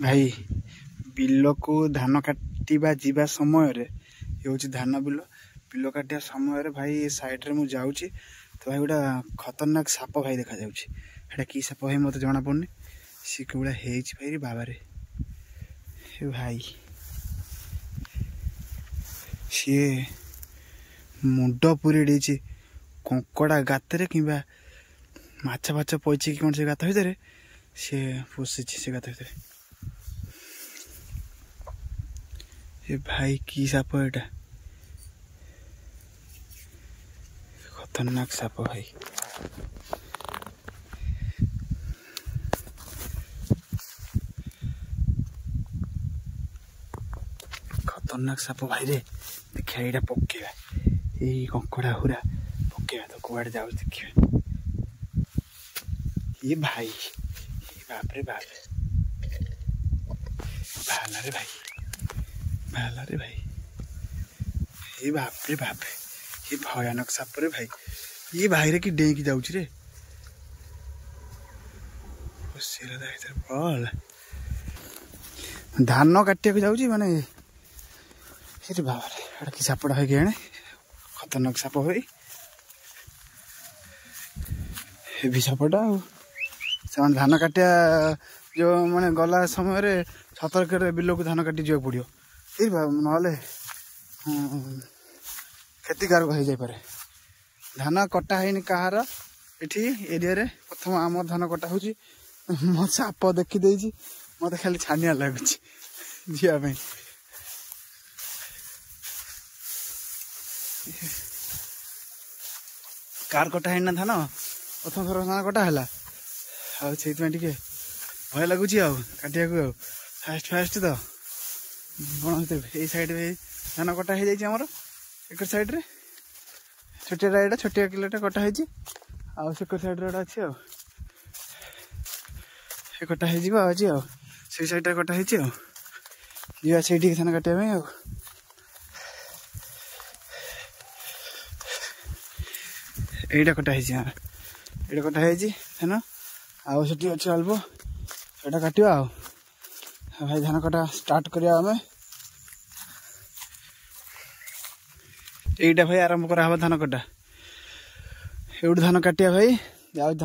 भाई बिल को धान काटा जीवा समय हूँ धान बिल बिल काटा समय भाई साइड रे मुझे जाऊँगी तो भाई गोटा खतरनाक साप भाई देखा जाऊँगा कि साप भाई मत जना पड़नी सी कौड़ा भाई बाबा भाई सी मुंड पूरी कंकड़ा गाତରେ किंबा माछ फाछ पईचे कि कौन से गात भितर सी पोषि से गात भितर ये भाई की साप एटा खतरनाक साप भाई खतरनाक साप भाई रे देखा यहाँ पकेवा यही कंकड़ा हुरा पकेवा तो कुआड़े जाऊ देखिए ये भाई ये बाप रे बाप भाला रे भाई ये बाप रे बाप ये भयानक साप रे भाई ये भाई रे कि डें की जाऊँ रे बल धान काटिया को जाऊँ माने ये बाबा रे कि सापटा है कि खतरनाक साप भाई हेवी सापटा से धान काटिया जो माने गला समय सतर्क बिल को धान काटी जावाक पड़ो ये ना क्षतिकारक हो जाए धान कटा है कहार ये एरिया रे प्रथम आम धान कटा हो मो साप देखी मत खाली छानिया लगुच जावाई कार कटा है ना धान प्रथम थर धान कटा है से भय लगुच काटिया फास्ट तो कौन ये साइड धान कटा हो जामर एक साइड रे छोटिया एटा छोटिया किलोटा कटा है आकर साइड रे अच्छी कटा आज से साइड कटा है से धान काटा यहीटा कटा है कटा है धान आठ अच्छे अल्प यहाँ काटा भाई धान कटा स्टार्ट करिया यहीटा भाई आरंभ करा धान कटा एवं धान काटिया भाई धान